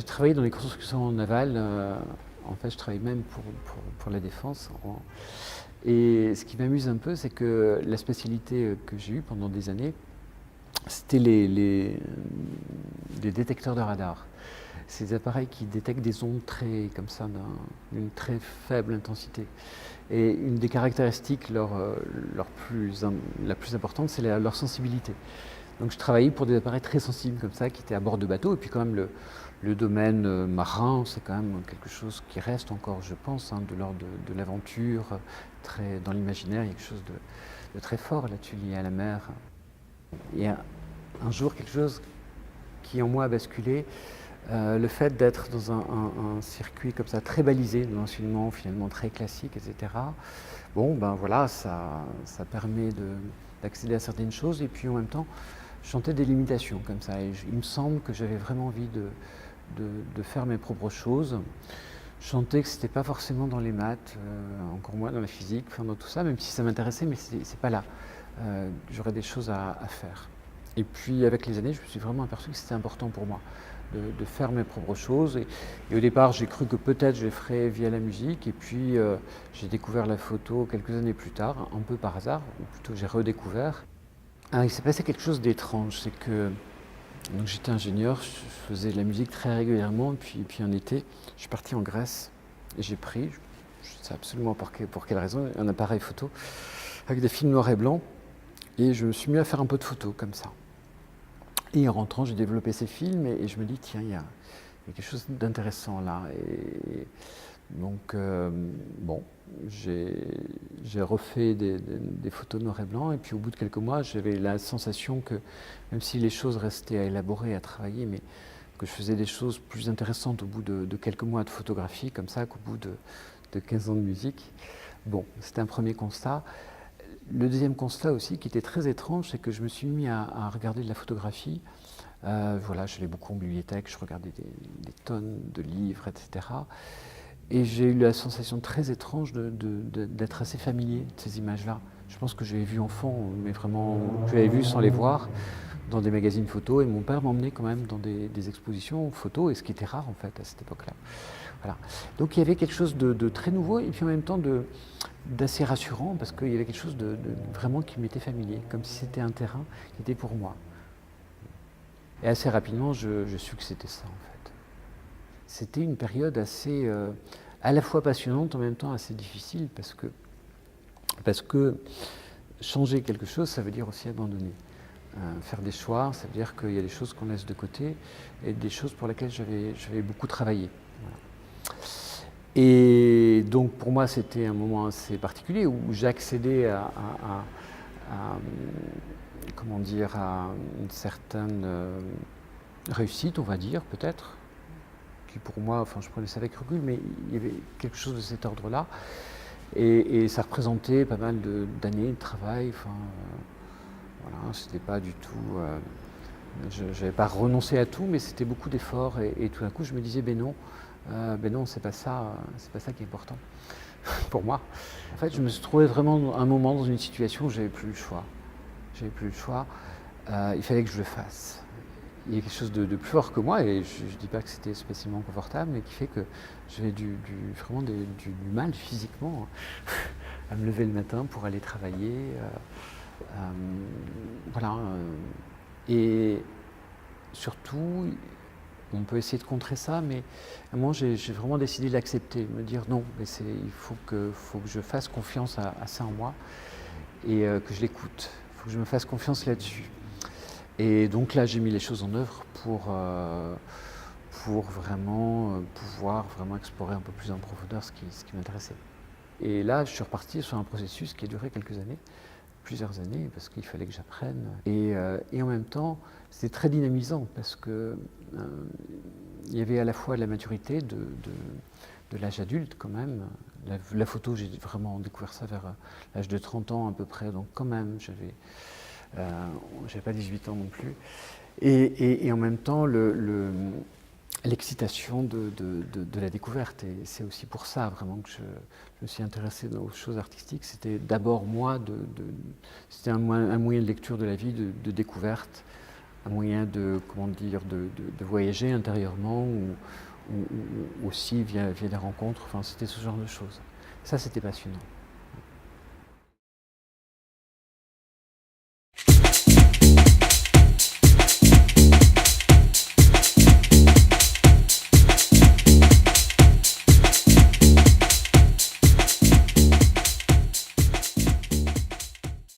j'ai travaillé dans les constructions navales. En fait, je travaille même pour la défense. Et ce qui m'amuse un peu, c'est que la spécialité que j'ai eue pendant des années, c'était les détecteurs de radar. Ces appareils qui détectent des ondes très, comme ça, d'une très faible intensité. Et une des caractéristiques la plus importante, c'est leur sensibilité. Donc je travaillais pour des appareils très sensibles comme ça, qui étaient à bord de bateaux. Et puis quand même, le domaine marin, c'est quand même quelque chose qui reste encore, je pense, de l'ordre de l'aventure. Dans l'imaginaire, il y a quelque chose de très fort là-dessus, lié à la mer. Et un jour, quelque chose qui en moi a basculé, le fait d'être dans un circuit comme ça, très balisé, dans l'enseignement finalement très classique, etc. Bon, ben voilà, ça permet d'accéder à certaines choses, et puis en même temps, je sentais des limitations comme ça. Et il me semble que j'avais vraiment envie de faire mes propres choses. Je sentais que c'était pas forcément dans les maths, encore moins dans la physique, enfin dans tout ça, même si ça m'intéressait, mais c'est pas là. J'aurais des choses à faire. Et puis avec les années, je me suis vraiment aperçu que c'était important pour moi de faire mes propres choses. Et au départ, j'ai cru que peut-être je les ferais via la musique. Et puis j'ai découvert la photo quelques années plus tard, un peu par hasard, ou plutôt j'ai redécouvert. Alors, il s'est passé quelque chose d'étrange, c'est que donc, j'étais ingénieur, je faisais de la musique très régulièrement, puis un été, je suis parti en Grèce et j'ai pris, je ne sais absolument pour quelle raison, un appareil photo avec des films noir et blanc, et je me suis mis à faire un peu de photos comme ça. Et en rentrant, j'ai développé ces films et je me dis, tiens, il y a quelque chose d'intéressant là. Et donc, bon, j'ai refait des photos noir et blanc, et puis au bout de quelques mois, j'avais la sensation que, même si les choses restaient à élaborer, à travailler, mais que je faisais des choses plus intéressantes au bout de quelques mois de photographie, comme ça, qu'au bout de 15 ans de musique. Bon, c'était un premier constat. Le deuxième constat aussi, qui était très étrange, c'est que je me suis mis à regarder de la photographie. Voilà, j'allais beaucoup en bibliothèque, je regardais des tonnes de livres, etc. Et j'ai eu la sensation très étrange d'être assez familier de ces images-là. Je pense que j'avais vu enfant, mais vraiment, je l'avais vu sans les voir, dans des magazines photos, et mon père m'emmenait quand même dans des expositions photos, et ce qui était rare en fait à cette époque-là. Voilà. Donc il y avait quelque chose de très nouveau, et puis en même temps d'assez rassurant, parce qu'il y avait quelque chose de vraiment qui m'était familier, comme si c'était un terrain qui était pour moi. Et assez rapidement, je sus que c'était ça en fait. C'était une période assez, à la fois passionnante, en même temps assez difficile, parce que changer quelque chose, ça veut dire aussi abandonner. Faire des choix, ça veut dire qu'il y a des choses qu'on laisse de côté, et des choses pour lesquelles j'avais beaucoup travaillé. Voilà. Et donc pour moi, c'était un moment assez particulier où j'accédais comment dire, à une certaine réussite, on va dire, peut-être, qui pour moi, enfin je prenais ça avec recul, mais il y avait quelque chose de cet ordre-là. Et ça représentait pas mal d'années de travail. Enfin, voilà, c'était pas du tout. Je n'avais pas renoncé à tout, mais c'était beaucoup d'efforts. Et tout d'un coup, je me disais, ben non, c'est pas ça qui est important pour moi. En fait, je me suis trouvé vraiment un moment dans une situation où j'avais plus le choix. Il fallait que je le fasse. Il y a quelque chose de plus fort que moi, et je ne dis pas que c'était spécialement confortable, mais qui fait que j'avais vraiment du mal physiquement à me lever le matin pour aller travailler. Voilà. Et surtout, on peut essayer de contrer ça, mais moi j'ai vraiment décidé de l'accepter, de me dire non, mais il faut que je fasse confiance à ça en moi, et que je l'écoute. Il faut que je me fasse confiance là-dessus. Et donc là, j'ai mis les choses en œuvre pour vraiment pouvoir vraiment explorer un peu plus en profondeur ce qui m'intéressait. Et là, je suis reparti sur un processus qui a duré quelques années, plusieurs années, parce qu'il fallait que j'apprenne. Et en même temps, c'était très dynamisant, parce que il y avait à la fois la maturité de l'âge adulte quand même. La photo, j'ai vraiment découvert ça vers l'âge de 30 ans à peu près, donc quand même, j'avais pas 18 ans non plus. Et en même temps, l'excitation de la découverte. Et c'est aussi pour ça vraiment que je me suis intéressé aux choses artistiques. C'était d'abord moi, c'était un moyen de lecture de la vie, de découverte, un moyen de, comment dire, de voyager intérieurement ou aussi via des rencontres. Enfin, c'était ce genre de choses. Ça, c'était passionnant.